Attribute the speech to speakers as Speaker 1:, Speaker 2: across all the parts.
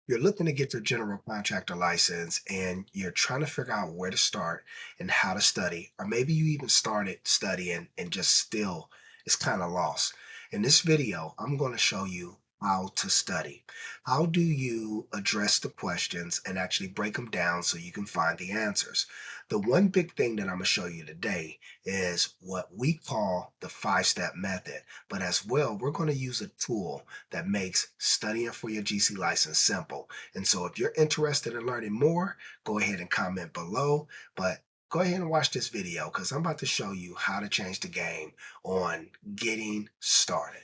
Speaker 1: You're looking to get your general contractor license and you're trying to figure out where to start and how to study, or maybe you even started studying and just still it's kind of lost. In this video, I'm going to show you how to study. How do you address the questions and actually break them down so you can find the answers? The one big thing that I'm going to show you today is what we call the 5-step method, but as well, we're going to use a tool that makes studying for your GC license simple. And so if you're interested in learning more, go ahead and comment below. But go ahead and watch this video because I'm about to show you how to change the game on getting started.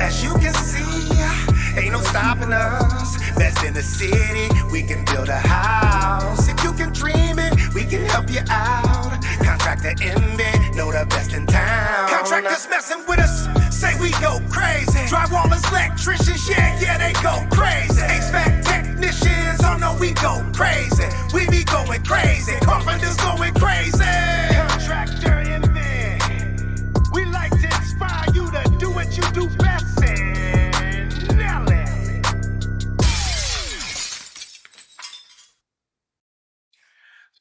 Speaker 2: As you can see, ain't no stopping us. Best in the city, we can build a house. If you can dream it, we can help you out. Contractor MB, know the best in town. Contractors messing with us, say we go crazy. Drywallers, electricians, yeah, they go crazy. HVAC technicians, oh no, we go crazy. We be going crazy, carpenters going crazy. Contractor MB, we like to inspire you to do what you do best.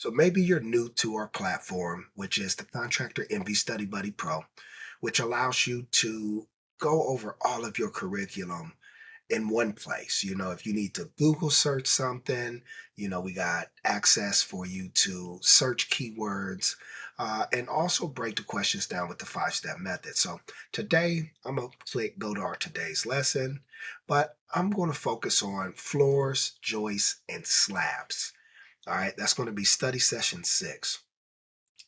Speaker 1: So maybe you're new to our platform, which is the Contractor MB Study Buddy Pro, which allows you to go over all of your curriculum in one place. If you need to Google search something, we got access for you to search keywords and also break the questions down with the 5-step method. So today I'm going to click go to our today's lesson, but I'm going to focus on floors, joists, and slabs. All right, that's going to be study session 6.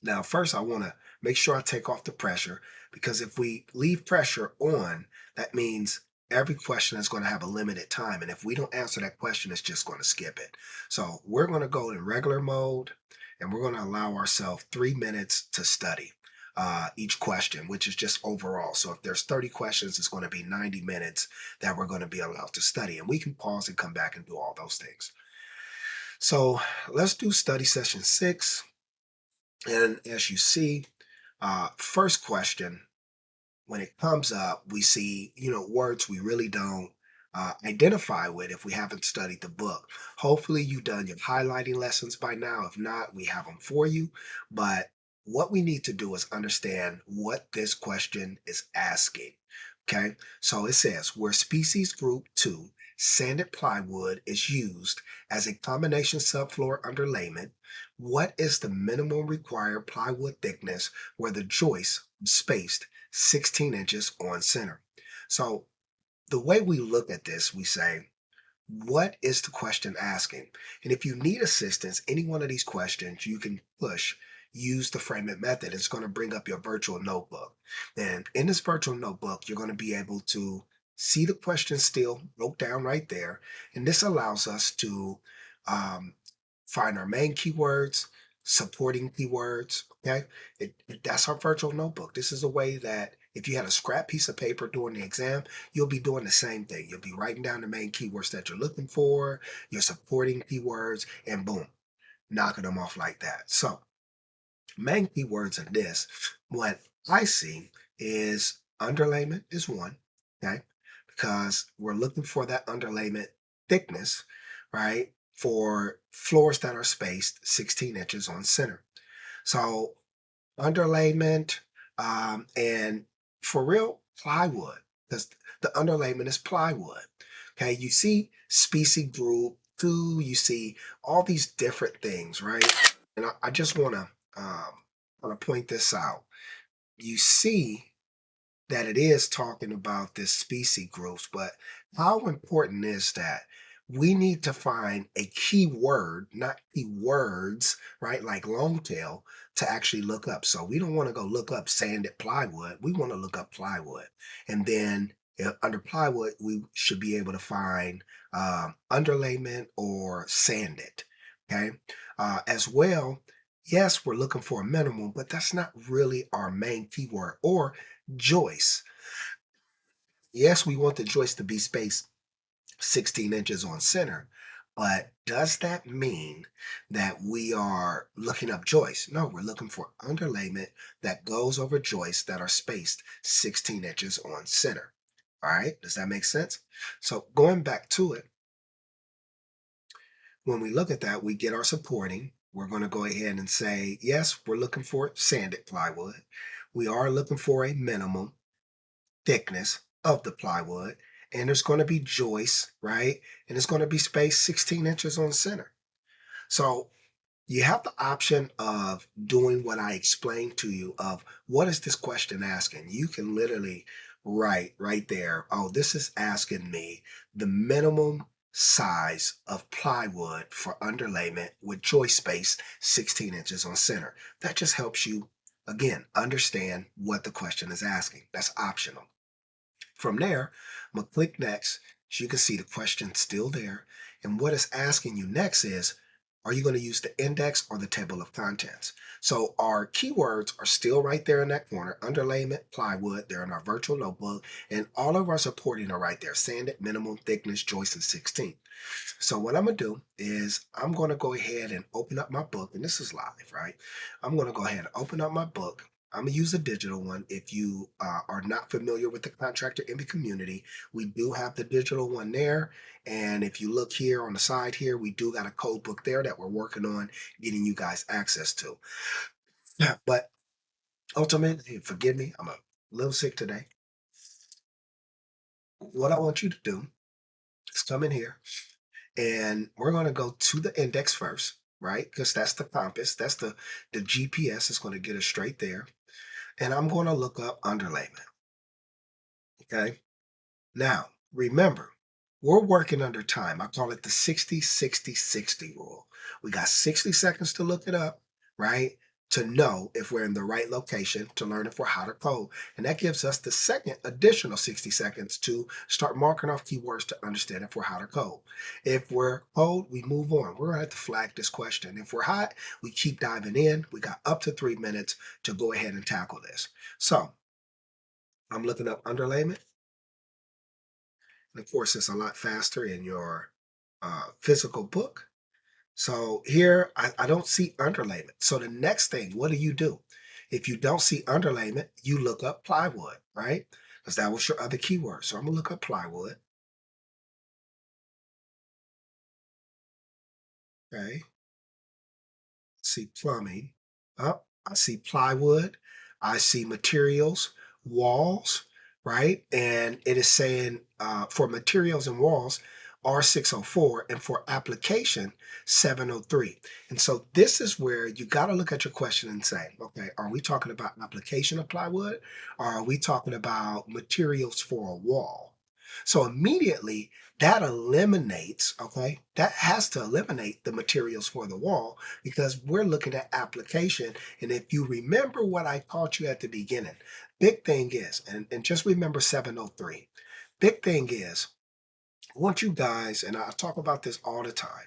Speaker 1: Now, first, I want to make sure I take off the pressure because if we leave pressure on, that means every question is going to have a limited time. And if we don't answer that question, it's just going to skip it. So we're going to go in regular mode and we're going to allow ourselves 3 minutes to study each question, which is just overall. So if there's 30 questions, it's going to be 90 minutes that we're going to be allowed to study. And we can pause and come back and do all those things. So let's do study session 6. And as you see, first question, when it comes up, we see, words we really don't identify with if we haven't studied the book. Hopefully you've done your highlighting lessons by now. If not, we have them for you. But what we need to do is understand what this question is asking. Okay, so it says where species group 2, sanded plywood, is used as a combination subfloor underlayment, what is the minimum required plywood thickness where the joists are spaced 16 inches on center? So the way we look at this, we say, what is the question asking? And if you need assistance, any one of these questions, you can use the frame it method. It's going to bring up your virtual notebook. And in this virtual notebook, you're going to be able to see the question still wrote down right there. And this allows us to um, find our main keywords, supporting keywords. Okay, that's our virtual notebook. This is a way that if you had a scrap piece of paper during the exam, you'll be doing the same thing. You'll be writing down the main keywords that you're looking for, your supporting keywords, and boom, knocking them off like that. So main keywords in this, what I see is underlayment is one, okay? Because we're looking for that underlayment thickness, right? For floors that are spaced 16 inches on center. So underlayment, and for real, plywood, because the underlayment is plywood. Okay, you see species group 2, you see all these different things, right? And I just want to point this out. You see that it is talking about this species groups, but how important is that? We need to find a key word, not keywords, right? Like long tail to actually look up. So we don't want to go look up sanded plywood. We want to look up plywood. And then under plywood, we should be able to find underlayment or sanded. Okay. As well, yes, we're looking for a minimum, but that's not really our main keyword. Or joist. Yes, we want the joist to be spaced 16 inches on center, But does that mean that we are looking up joists? No, we're looking for underlayment that goes over joists that are spaced 16 inches on center. All right, does that make sense? So going back to it, when we look at that, we get our supporting. We're going to go ahead and say, yes, we're looking for sanded plywood. We are looking for a minimum thickness of the plywood. And there's going to be joists, right? And it's going to be spaced 16 inches on center. So you have the option of doing what I explained to you of what is this question asking? You can literally write right there, oh, this is asking me the minimum size of plywood for underlayment with joist space 16 inches on center. That just helps you, again, understand what the question is asking. That's optional. From there, I'm going to click next. So you can see the question still there. And what it's asking you next is, are you going to use the index or the table of contents? So our keywords are still right there in that corner. Underlayment, plywood, they're in our virtual notebook. And all of our supporting are right there. Sanded, minimum thickness, joist, and 16. So what I'm going to do is I'm going to go ahead and open up my book. And this is live, right? I'm going to go ahead and open up my book. I'm going to use a digital one. If you are not familiar with the Contractor MB community, we do have the digital one there. And if you look here on the side here, we do got a code book there that we're working on getting you guys access to. Yeah, but ultimately, forgive me, I'm a little sick today. What I want you to do is come in here and we're going to go to the index first, right? Because that's the compass, that's the GPS is going to get us straight there. And I'm going to look up underlayment. Okay. Now, remember, we're working under time. I call it the 60-60-60 rule. We got 60 seconds to look it up, right? To know if we're in the right location, to learn if we're how to code. And that gives us the second additional 60 seconds to start marking off keywords to understand if we're how to code. If we're code, we move on. We're going to have to flag this question. If we're hot, we keep diving in. We got up to 3 minutes to go ahead and tackle this. So I'm looking up underlayment. And of course, it's a lot faster in your physical book. So here, I don't see underlayment. So the next thing, what do? If you don't see underlayment, you look up plywood, right? Because that was your other keyword. So I'm going to look up plywood. Okay. See plumbing. Oh, I see plywood. I see materials, walls, right? And it is saying for materials and walls, R604, and for application, 703. And so this is where you got to look at your question and say, okay, are we talking about application of plywood? Or are we talking about materials for a wall? So immediately that eliminates, okay, that has to eliminate the materials for the wall because we're looking at application. And if you remember what I taught you at the beginning, big thing is, and just remember 703, big thing is, I want you guys, and I talk about this all the time,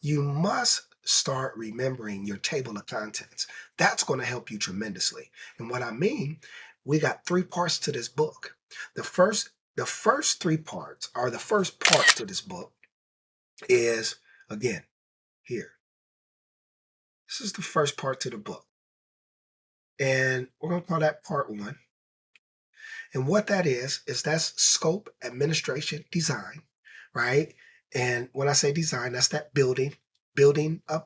Speaker 1: you must start remembering your table of contents. That's going to help you tremendously. And what I mean, we got three parts to this book. The first the first three parts are the first part to this book is again here. This is the first part to the book. And we're going to call that part one. And what that is that's scope, administration, design, right? And when I say design, that's that building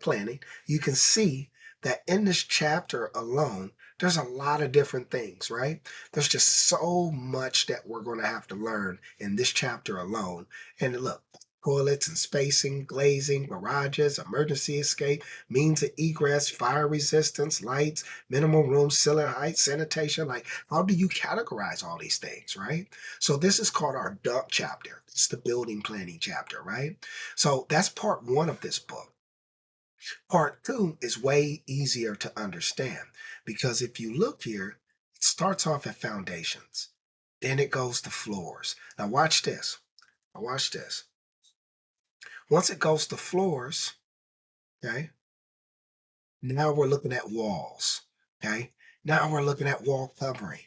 Speaker 1: planning. You can see that in this chapter alone, there's a lot of different things, right? There's just so much that we're going to have to learn in this chapter alone. And look, toilets and spacing, glazing, garages, emergency escape, means of egress, fire resistance, lights, minimum room ceiling height, sanitation. Like, how do you categorize all these things, right? So this is called our dump chapter. It's the building planning chapter, right? So that's part one of this book. Part two is way easier to understand because if you look here, it starts off at foundations, then it goes to floors. Now watch this. Now watch this. Once it goes to floors, okay, now we're looking at walls. Okay. Now we're looking at wall covering.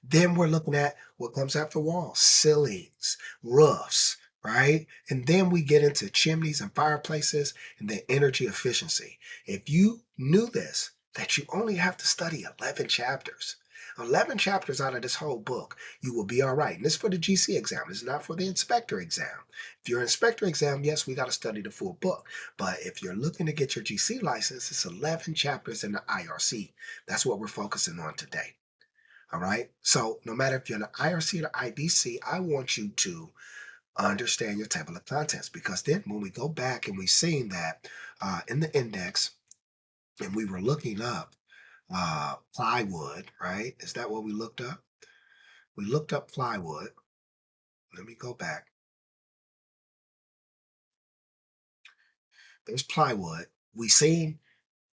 Speaker 1: Then we're looking at what comes after walls, ceilings, roofs, right? And then we get into chimneys and fireplaces and then energy efficiency. If you knew this, that you only have to study 11 chapters. 11 chapters out of this whole book, you will be all right. And this is for the GC exam. It's not for the inspector exam. If you're an inspector exam, yes, we got to study the full book. But if you're looking to get your GC license, it's 11 chapters in the IRC. That's what we're focusing on today. All right. So no matter if you're in the IRC or IBC, I want you to understand your table of contents, because then when we go back and we've seen that in the index and we were looking up plywood, right? Is that what we looked up? We looked up plywood. Let me go back. There's plywood. We seen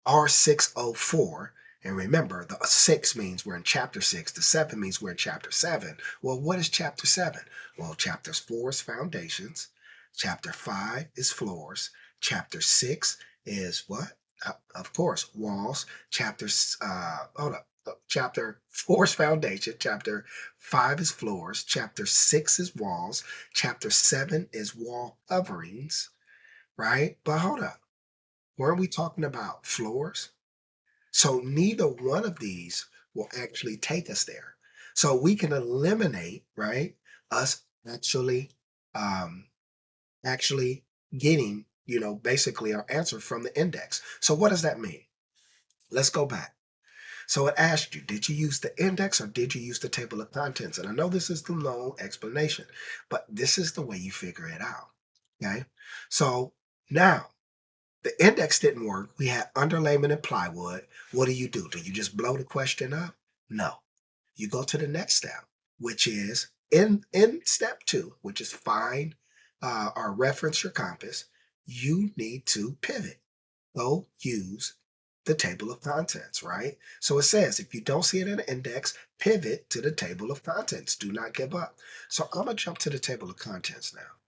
Speaker 1: R604. And remember, the 6 means we're in chapter 6. The 7 means we're in chapter 7. Well, what is chapter 7? Well, chapter 4 is foundations. Chapter 5 is floors. Chapter 6 is what? Of course, walls. Hold up. Chapter 4 is foundation. Chapter 5 is floors. Chapter 6 is walls. Chapter 7 is wall coverings, right? But hold up. Weren't we talking about floors? So neither one of these will actually take us there. So we can eliminate, right, us um, actually getting, basically our answer from the index. So what does that mean? Let's go back. So it asked you, did you use the index or did you use the table of contents? And I know this is the long explanation, but this is the way you figure it out. Okay. So now the index didn't work. We had underlayment and plywood. What do? Do you just blow the question up? No. You go to the next step, which is in step 2, which is find or reference your compass. You need to pivot. Go use the table of contents, right? So it says if you don't see it in the index, pivot to the table of contents. Do not give up. So I'm going to jump to the table of contents now.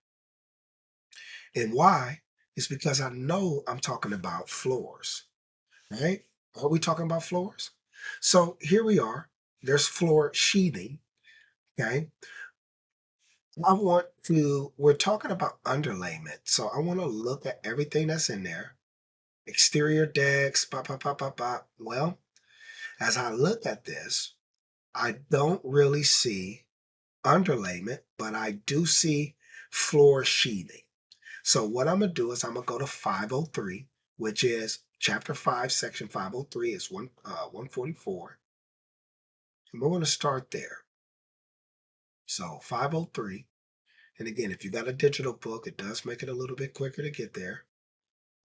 Speaker 1: And why? Is because I know I'm talking about floors, right? Are we talking about floors? So here we are. There's floor sheathing, okay? We're talking about underlayment. So I want to look at everything that's in there. Exterior decks, pop, pop, pop, pop, pop. Well, as I look at this, I don't really see underlayment, but I do see floor sheathing. So what I'm going to do is I'm going to go to 503, which is chapter 5, section 503 is 144. And we're going to start there. So 503. And again, if you got a digital book, it does make it a little bit quicker to get there,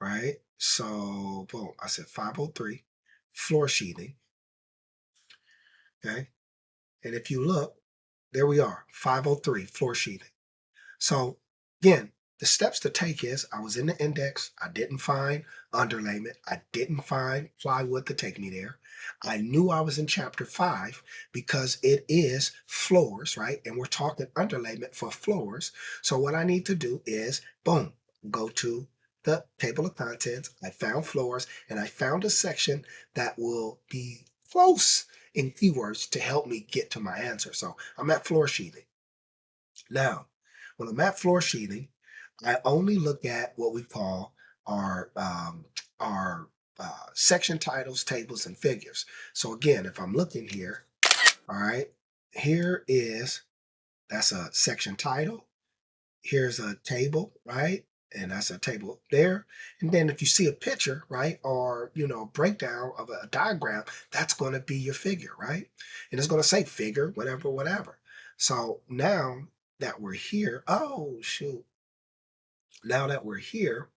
Speaker 1: right? So boom, I said 503, floor sheathing. Okay. And if you look, there we are, 503, floor sheathing. So again, the steps to take is I was in the index. I didn't find underlayment. I didn't find plywood to take me there. I knew I was in chapter 5 because it is floors, right? And we're talking underlayment for floors. So what I need to do is, boom, go to the table of contents. I found floors and I found a section that will be close in keywords to help me get to my answer. So I'm at floor sheathing. Now, when I'm at floor sheathing, I only look at what we call our section titles, tables, and figures. So again, if I'm looking here, all right, here is that's a section title. Here's a table, right? And that's a table there. And then if you see a picture, right, or breakdown of a diagram, that's going to be your figure, right? And it's going to say figure, whatever, whatever. So now that we're here, oh shoot. Now that we're here,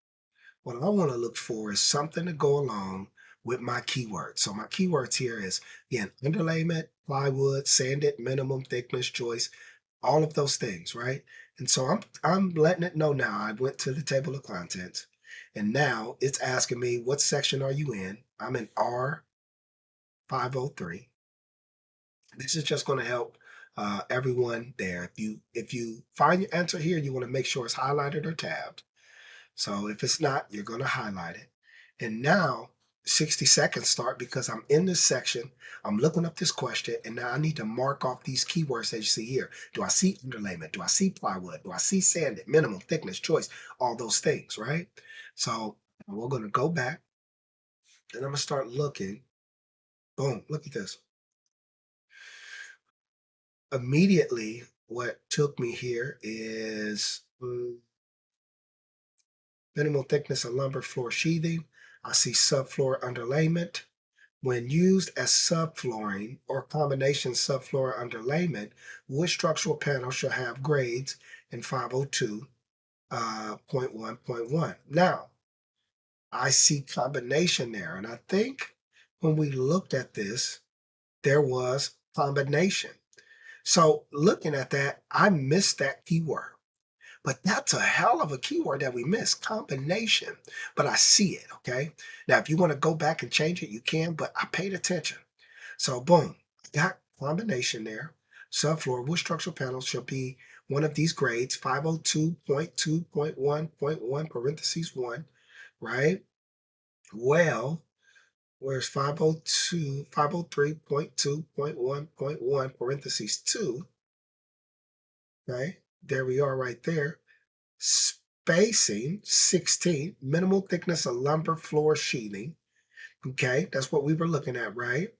Speaker 1: what I want to look for is something to go along with my keywords. So my keywords here is again underlayment, plywood, sanded, minimum thickness, joist, all of those things, right? And so I'm letting it know now. I went to the table of contents, and now it's asking me what section are you in? I'm in R503. This is just going to help everyone there. If you find your answer here, you want to make sure it's highlighted or tabbed. So if it's not, you're going to highlight it. And now 60 seconds start because I'm in this section. I'm looking up this question, and now I need to mark off these keywords that you see here. Do I see underlayment? Do I see plywood? Do I see sanded, minimum, thickness, choice, all those things, right? So we're going to go back and I'm going to start looking. Boom, look at this. Immediately, what took me here is minimal thickness of lumber floor sheathing. I see subfloor underlayment. When used as subflooring or combination subfloor underlayment, wood structural panels shall have grades in 502.1.1. Now, I see combination there, and I think when we looked at this, there was combination. So looking at that, I missed that keyword. But that's a hell of a keyword that we missed, combination. But I see it, okay? Now, if you want to go back and change it, you can, but I paid attention. So boom, got combination there. Subfloor wood structural panels shall be one of these grades, 502.2.1.1 parentheses 1, right? Well, where's 502, 503.2.1.1 parentheses 2, okay? There we are right there. Spacing 16, minimal thickness of lumber floor sheathing. Okay, that's what we were looking at, right?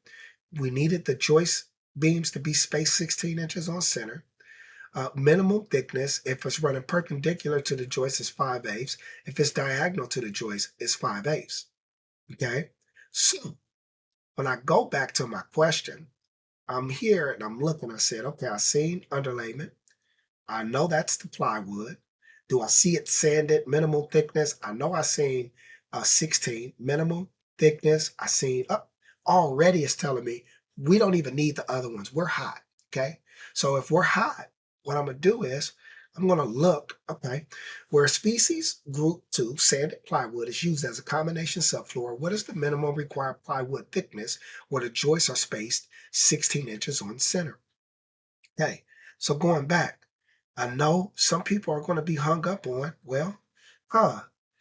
Speaker 1: We needed the joist beams to be spaced 16 inches on center. Minimum thickness, if it's running perpendicular to the joist, is 5/8. If it's diagonal to the joist, it's 5/8. Okay, so when I go back to my question, I'm here and I'm looking. I said, okay, I seen underlayment. I know that's the plywood. Do I see it sanded, minimal thickness? I know I seen 16, minimal thickness. I seen already it's telling me we don't even need the other ones. We're hot. Okay. So if we're hot, what I'm gonna do is I'm gonna look, okay, where species group 2, sanded plywood, is used as a combination subfloor. What is the minimum required plywood thickness where the joists are spaced 16 inches on center? Okay, so going back, I know some people are going to be hung up on, well,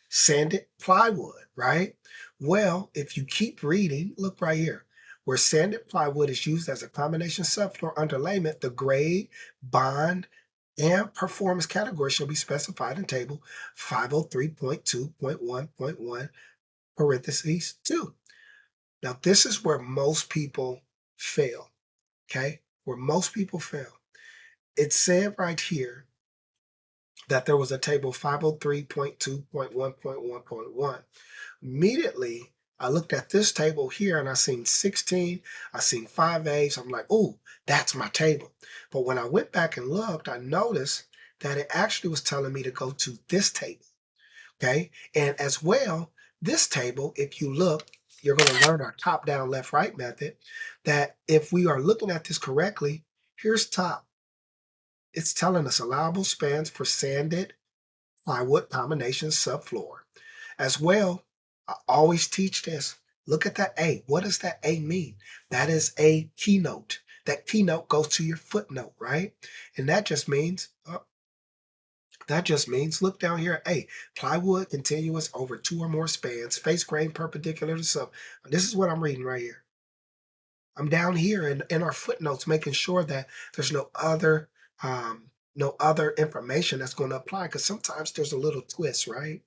Speaker 1: sanded plywood, right? Well, if you keep reading, look right here. Where sanded plywood is used as a combination subfloor underlayment, the grade, bond, and performance category shall be specified in table 503.2.1.1 parentheses 2. Now, this is where most people fail, okay? Where most people fail. It said right here that there was a table 503.2.1.1.1. Immediately, I looked at this table here and I seen 16, I seen 5/8. I'm like, oh, that's my table. But when I went back and looked, I noticed that it actually was telling me to go to this table. Okay. And as well, this table, if you look, you're going to learn our top down, left, right method. That if we are looking at this correctly, here's top. It's telling us allowable spans for sanded plywood combination subfloor. As well, I always teach this. Look at that A. What does that A mean? That is a keynote. That keynote goes to your footnote, right? And that just means look down here. A, plywood continuous over 2 or more spans, face grain perpendicular to sub. This is what I'm reading right here. I'm down here in our footnotes making sure that there's no other information that's going to apply because sometimes there's a little twist, right?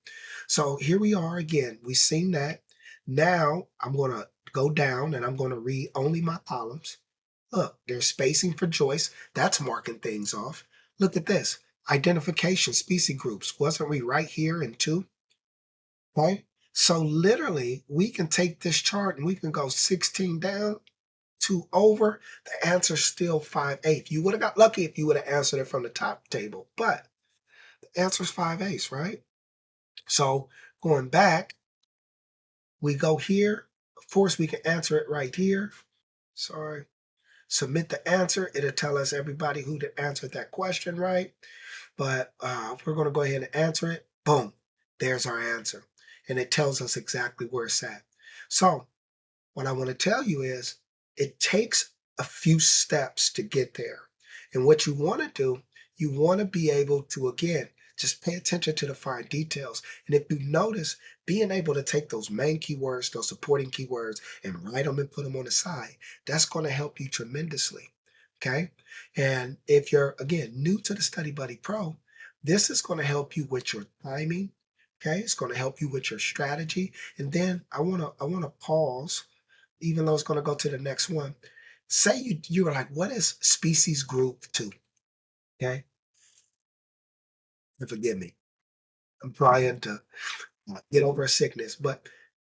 Speaker 1: So here we are again. We've seen that. Now I'm going to go down and I'm going to read only my columns. Look, there's spacing for joists. That's marking things off. Look at this. Identification, species groups. Wasn't we right here in 2? Okay. So literally, we can take this chart and we can go 16 down, 2 over. The answer's still 5/8. You would have got lucky if you would have answered it from the top table, but the answer's 5/8, right? So going back, we go here. Of course, we can answer it right here. Sorry. Submit the answer. It'll tell us everybody who did answer that question right. But we're going to go ahead and answer it. Boom. There's our answer. And it tells us exactly where it's at. So what I want to tell you is it takes a few steps to get there. And what you want to do, you want to be able to, again, Just pay attention to the fine details. And if you notice, being able to take those main keywords, those supporting keywords, and write them and put them on the side, that's going to help you tremendously. Okay. And if you're, again, new to the Study Buddy Pro, this is going to help you with your timing. Okay. It's going to help you with your strategy. And then I want to pause, even though it's going to go to the next one. Say you were like, what is species group two? Okay. And forgive me. I'm trying to get over a sickness, but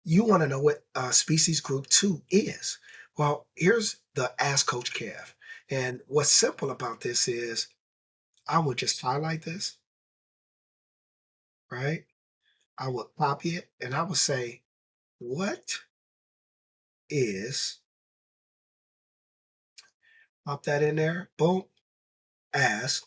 Speaker 1: you want to know what species group two is. Well, here's the Ask Coach Kev. And what's simple about this is I would just highlight this, right? I would copy it and I would say, what is, pop that in there, boom, ask.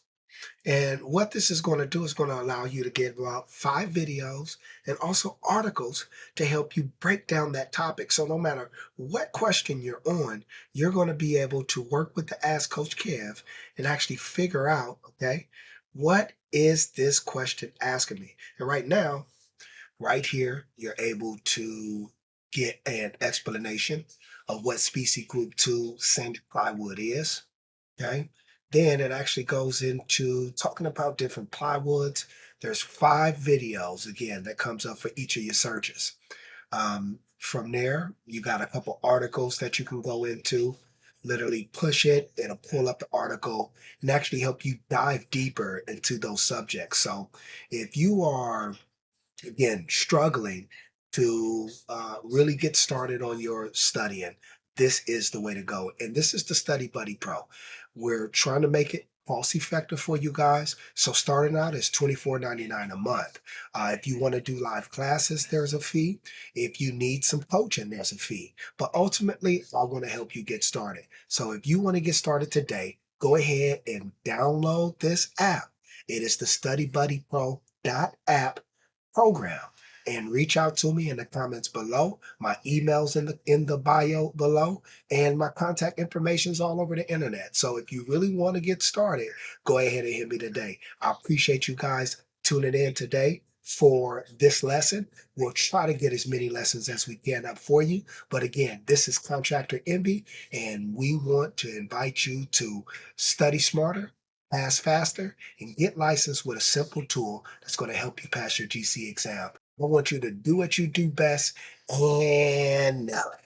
Speaker 1: And what this is going to do is going to allow you to get about 5 videos and also articles to help you break down that topic. So no matter what question you're on, you're going to be able to work with the Ask Coach Kev and actually figure out, okay, what is this question asking me? And right now, right here, you're able to get an explanation of what species group 2 sanded plywood is. Okay. Then it actually goes into talking about different plywoods. There's 5 videos again that comes up for each of your searches. From there, you got a couple articles that you can go into. Literally push it, it'll pull up the article and actually help you dive deeper into those subjects. So if you are, again, struggling to really get started on your studying, this is the way to go. And this is the Study Buddy Pro. We're trying to make it cost effective for you guys. So starting out is $24.99 a month. If you want to do live classes, there's a fee. If you need some coaching, there's a fee. But ultimately, I want to help you get started. So if you want to get started today, go ahead and download this app. It is the Study Buddy Pro app program, and reach out to me in the comments below. My email's in the bio below, and my contact information is all over the internet. So if you really want to get started, go ahead and hit me today. I appreciate you guys tuning in today for this lesson. We'll try to get as many lessons as we can up for you. But again, this is Contractor Envy, and we want to invite you to study smarter, pass faster, and get licensed with a simple tool that's going to help you pass your GC exam. I want you to do what you do best and nail it.